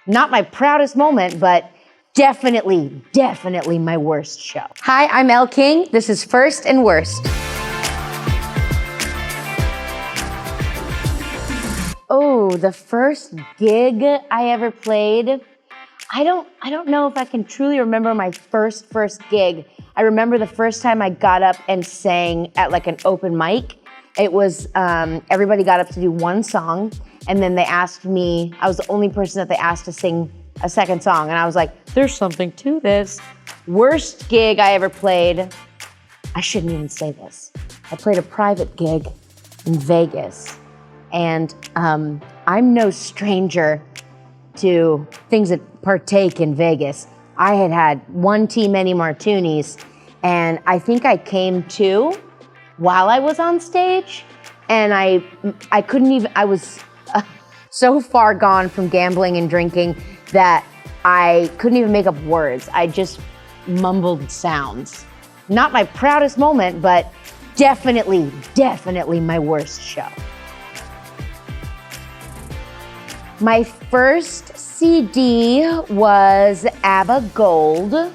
Not my proudest moment, but definitely my worst show. Hi, I'm Elle King. This is First and Worst. Oh, the first gig I ever played. I don't know if I can truly remember my first gig. I remember the first time I got up and sang at like an open mic. It was, everybody got up to do one song, and then they asked me, I was the only person that they asked to sing a second song, and I was like, there's something to this. Worst gig I ever played, I shouldn't even say this. I played a private gig in Vegas, and I'm no stranger to things that partake in Vegas. I had one too many martinis, and I think I came to while I was on stage, and I couldn't even, I was so far gone from gambling and drinking that I couldn't even make up words. I just mumbled sounds. Not my proudest moment, but definitely my worst show. My first CD was ABBA Gold.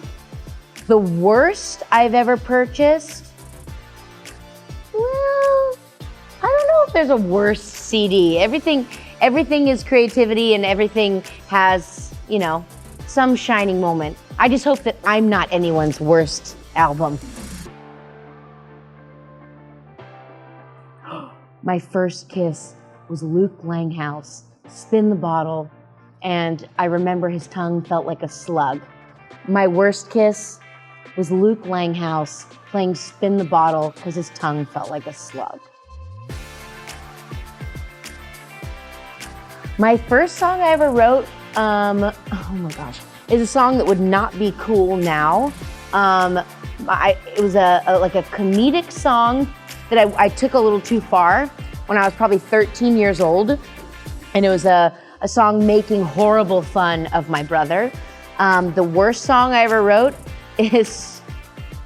The worst I've ever purchased? Well, I don't know if there's a worst CD. Everything is creativity, and everything has, you know, some shining moment. I just hope that I'm not anyone's worst album. My first kiss was Luke Langhouse, Spin the Bottle, and I remember his tongue felt like a slug. My worst kiss was Luke Langhouse playing Spin the Bottle because his tongue felt like a slug. My first song I ever wrote, oh my gosh, is a song that would not be cool now. It was like a comedic song that I took a little too far when I was probably 13 years old. And it was a song making horrible fun of my brother. The worst song I ever wrote is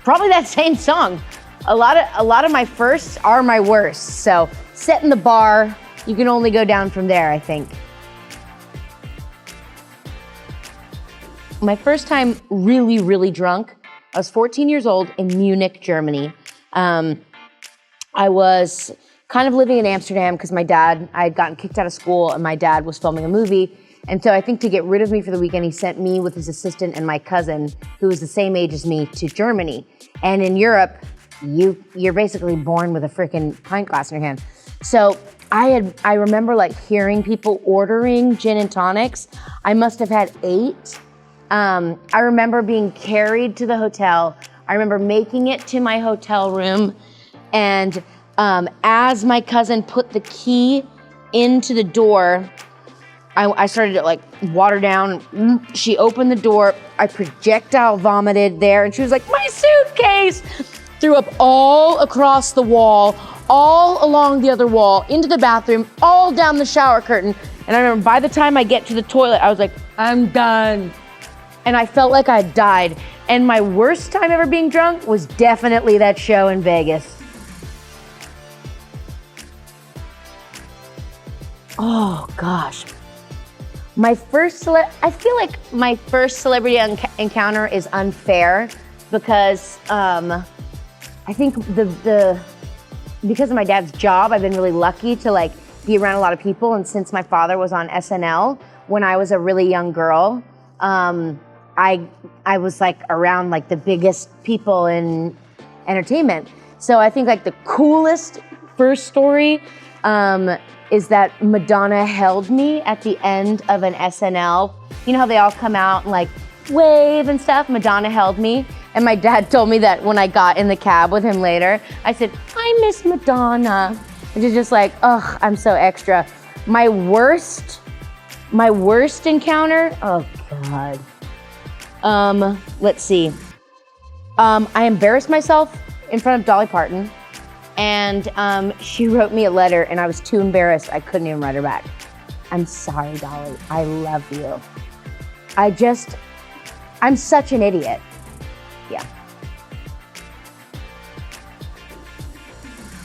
probably that same song. A lot of my firsts are my worst. So setting the bar, you can only go down from there, I think. My first time really drunk, I was 14 years old in Munich, Germany. I was kind of living in Amsterdam because I had gotten kicked out of school, and my dad was filming a movie. And so I think to get rid of me for the weekend, he sent me with his assistant and my cousin, who was the same age as me, to Germany. And in Europe, you're basically born with a freaking pint glass in your hand. So I remember like hearing people ordering gin and tonics. I must have had 8. I remember being carried to the hotel. I remember making it to my hotel room, and as my cousin put the key into the door, I started to like water down. She opened the door. I projectile vomited there, and she was like, "My suitcase!" Threw up all across the wall, all along the other wall, into the bathroom, all down the shower curtain. And I remember by the time I get to the toilet, I was like, "I'm done." And I felt like I died. And my worst time ever being drunk was definitely that show in Vegas. Oh gosh. I feel like my first celebrity encounter is unfair because I think because of my dad's job, I've been really lucky to like be around a lot of people. And since my father was on SNL when I was a really young girl, I was like around like the biggest people in entertainment. So I think like the coolest first story is that Madonna held me at the end of an SNL. You know how they all come out and like wave and stuff? Madonna held me. And my dad told me that when I got in the cab with him later, I said, "I miss Madonna." And she's just like, "Ugh, I'm so extra." My worst encounter, oh God. Let's see. I embarrassed myself in front of Dolly Parton, and she wrote me a letter, and I was too embarrassed. I couldn't even write her back. "I'm sorry, Dolly. I love you." I'm such an idiot. Yeah.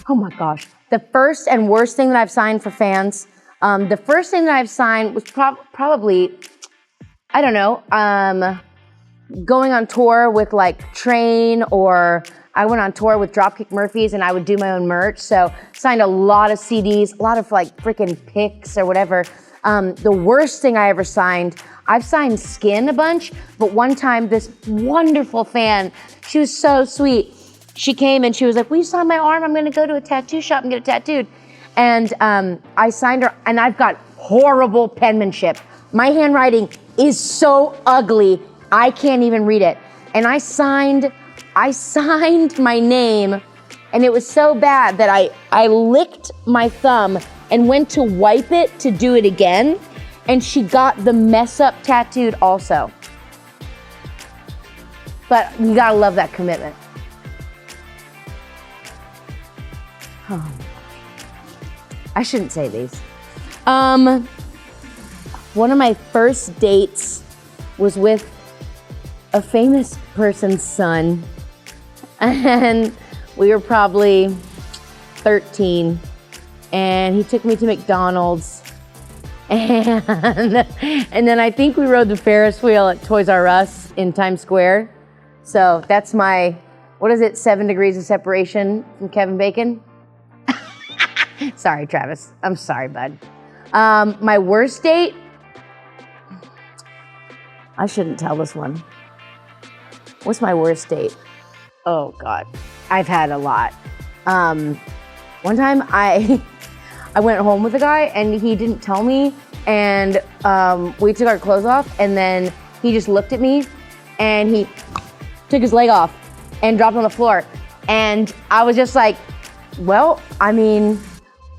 Oh my gosh. The first and worst thing that I've signed for fans, the first thing that I've signed was probably I don't know, going on tour with like Train, or I went on tour with Dropkick Murphys and I would do my own merch. So signed a lot of CDs, a lot of like freaking picks or whatever. The worst thing I ever signed, I've signed Skin a bunch, but one time this wonderful fan, she was so sweet. She came and she was like, will you sign my arm? I'm gonna go to a tattoo shop and get it tattooed. And I signed her, and I've got horrible penmanship. My handwriting is so ugly, I can't even read it. And I signed my name, and it was so bad that I licked my thumb and went to wipe it to do it again, and she got the mess up tattooed also. But you gotta love that commitment. Oh, I shouldn't say these. One of my first dates was with a famous person's son, and we were probably 13, and he took me to McDonald's, and then I think we rode the Ferris wheel at Toys R Us in Times Square. So that's my, 7 degrees of separation from Kevin Bacon? Sorry, Travis. I'm sorry, bud. My worst date? I shouldn't tell this one. What's my worst date? Oh God, I've had a lot. One time I went home with a guy and he didn't tell me, and we took our clothes off, and then he just looked at me and he took his leg off and dropped on the floor. And I was just like, well, I mean,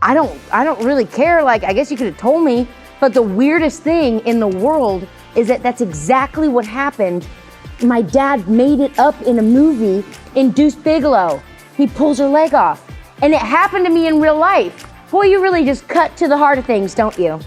I don't really care. Like, I guess you could have told me. But the weirdest thing in the world is that that's exactly what happened. My dad made it up in a movie in Deuce Bigalow. He pulls her leg off. And it happened to me in real life. Boy, you really just cut to the heart of things, don't you?